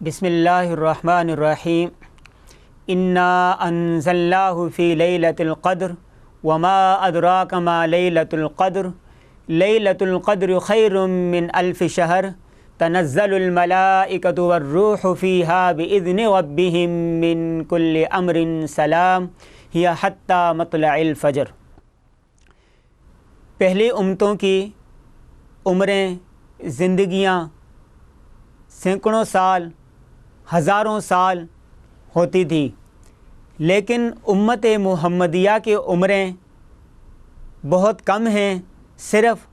بسم اللہ الرحمن الرحیم انا انزلناہ فی لیلۃ القدر وما ادراک ما لیلۃ القدر لیلۃ القدر خیر من الف شہر تنزل الملائکۃ والروح فیہا باذن ربہم من کل امر سلام ہی حتی مطلع الفجر۔ پہلی امتوں کی عمریں، زندگیاں سینکڑوں سال، ہزاروں سال ہوتی تھی، لیکن امت محمدیہ کی عمریں بہت کم ہیں، صرف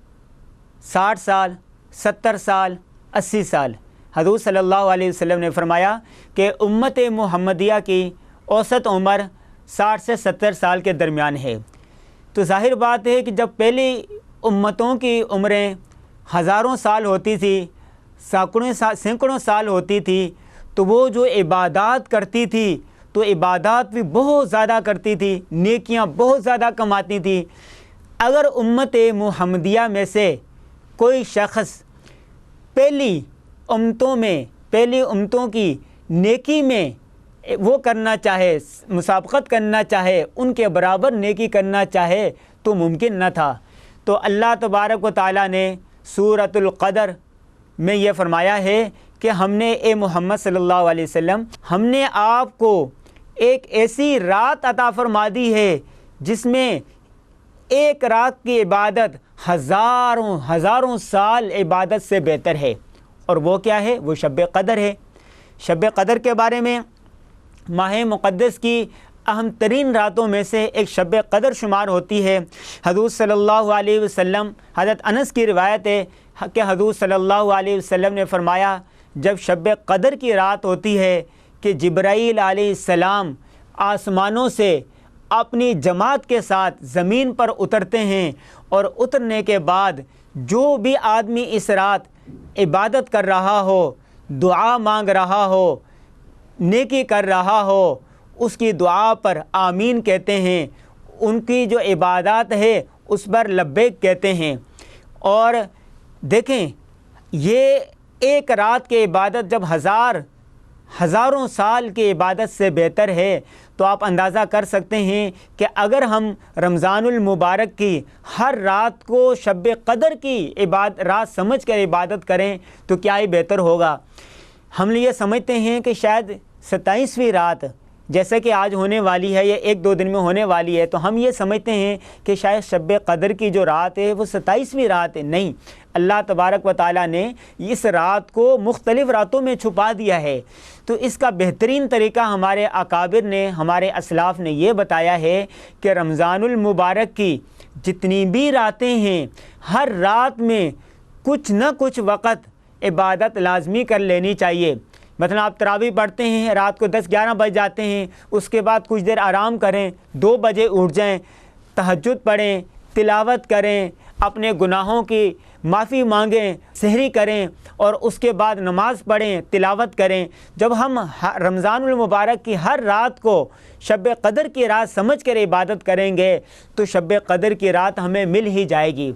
60 سال، 70 سال، 80 سال۔ حضور صلی اللہ علیہ وسلم نے فرمایا کہ امت محمدیہ کی اوسط عمر 60 سے 70 سال کے درمیان ہے۔ تو ظاہر بات ہے کہ جب پہلی امتوں کی عمریں ہزاروں سال ہوتی تھی، سینکڑوں سال ہوتی تھی، تو وہ جو عبادات کرتی تھی تو عبادات بھی بہت زیادہ کرتی تھی، نیکیاں بہت زیادہ کماتی تھی۔ اگر امت محمدیہ میں سے کوئی شخص پہلی امتوں کی نیکی میں وہ کرنا چاہے، مسابقت کرنا چاہے، ان کے برابر نیکی کرنا چاہے تو ممکن نہ تھا۔ تو اللہ تبارک و تعالیٰ نے سورۃ القدر میں یہ فرمایا ہے کہ ہم نے اے محمد صلی اللہ علیہ وسلم، ہم نے آپ کو ایک ایسی رات عطا فرما دی ہے جس میں ایک رات کی عبادت ہزاروں سال عبادت سے بہتر ہے۔ اور وہ کیا ہے؟ وہ شب قدر ہے۔ شب قدر کے بارے میں ماہ مقدس کی اہم ترین راتوں میں سے ایک شب قدر شمار ہوتی ہے۔ حضور صلی اللہ علیہ وسلم، حضرت انس کی روایت ہے کہ حضور صلی اللہ علیہ وسلم نے فرمایا، جب شب قدر کی رات ہوتی ہے کہ جبرائیل علیہ السلام آسمانوں سے اپنی جماعت کے ساتھ زمین پر اترتے ہیں، اور اترنے کے بعد جو بھی آدمی اس رات عبادت کر رہا ہو، دعا مانگ رہا ہو، نیکی کر رہا ہو، اس کی دعا پر آمین کہتے ہیں، ان کی جو عبادات ہے اس پر لبیک کہتے ہیں۔ اور دیکھیں، یہ ایک رات کی عبادت جب ہزاروں سال کی عبادت سے بہتر ہے، تو آپ اندازہ کر سکتے ہیں کہ اگر ہم رمضان المبارک کی ہر رات کو شب قدر کی رات سمجھ کر عبادت کریں تو کیا ہی بہتر ہوگا۔ ہم یہ سمجھتے ہیں کہ شاید 27ویں رات جیسے کہ آج ہونے والی ہے یا 1-2 دن میں ہونے والی ہے، تو ہم یہ سمجھتے ہیں کہ شاید شب قدر کی جو رات ہے وہ 27ویں رات ہے۔ نہیں، اللہ تبارک و تعالیٰ نے اس رات کو مختلف راتوں میں چھپا دیا ہے۔ تو اس کا بہترین طریقہ ہمارے اکابر نے، ہمارے اسلاف نے یہ بتایا ہے کہ رمضان المبارک کی جتنی بھی راتیں ہیں، ہر رات میں کچھ نہ کچھ وقت عبادت لازمی کر لینی چاہیے۔ مثلا آپ تراویح پڑھتے ہیں، رات کو 10-11 بج جاتے ہیں، اس کے بعد کچھ دیر آرام کریں، 2 بجے اٹھ جائیں، تہجد پڑھیں، تلاوت کریں، اپنے گناہوں کی معافی مانگیں، سحری کریں، اور اس کے بعد نماز پڑھیں، تلاوت کریں۔ جب ہم رمضان المبارک کی ہر رات کو شب قدر کی رات سمجھ کر عبادت کریں گے تو شب قدر کی رات ہمیں مل ہی جائے گی۔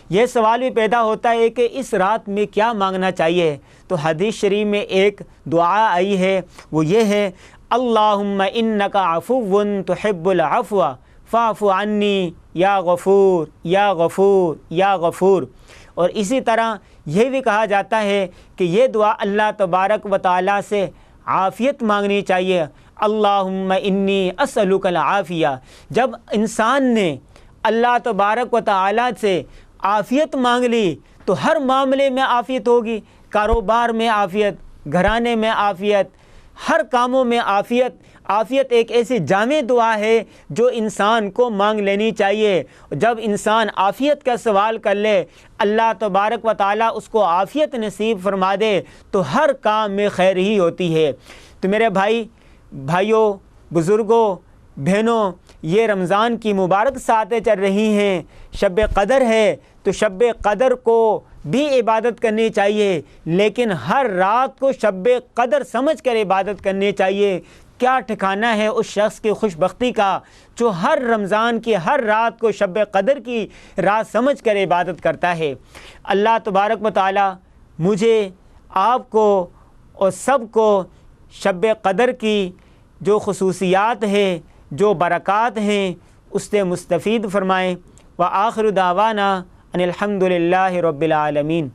یہ سوال بھی پیدا ہوتا ہے کہ اس رات میں کیا مانگنا چاہیے؟ تو حدیث شریف میں ایک دعا آئی ہے، وہ یہ ہے، اللہم انک عفو تحب العفو فاعف عنی یا غفور یا غفور یا غفور۔ اور اسی طرح یہ بھی کہا جاتا ہے کہ یہ دعا اللہ تبارک و تعالیٰ سے عافیت مانگنی چاہیے، اللہم انی اسألک العافیہ۔ جب انسان نے اللہ تبارک و تعالیٰ سے عافیت مانگ لی تو ہر معاملے میں عافیت ہوگی، کاروبار میں عافیت، گھرانے میں عافیت، ہر کاموں میں عافیت۔ عافیت ایک ایسی جامع دعا ہے جو انسان کو مانگ لینی چاہیے۔ جب انسان عافیت کا سوال کر لے، اللہ تبارک و تعالیٰ اس کو عافیت نصیب فرما دے تو ہر کام میں خیر ہی ہوتی ہے۔ تو میرے بھائیوں، بزرگوں، بہنوں، یہ رمضان کی مبارک ساعتیں چل رہی ہیں، شب قدر ہے، تو شب قدر کو بھی عبادت کرنی چاہیے، لیکن ہر رات کو شب قدر سمجھ کر عبادت کرنی چاہیے۔ کیا ٹھکانہ ہے اس شخص کی خوش بختی کا جو ہر رمضان کی ہر رات کو شب قدر کی رات سمجھ کر عبادت کرتا ہے۔ اللہ تبارک و تعالی مجھے، آپ کو اور سب کو شب قدر کی جو خصوصیات ہے، جو برکات ہیں، اس سے مستفید فرمائیں۔ وآخر دعوانا ان الحمد للہ رب العالمین۔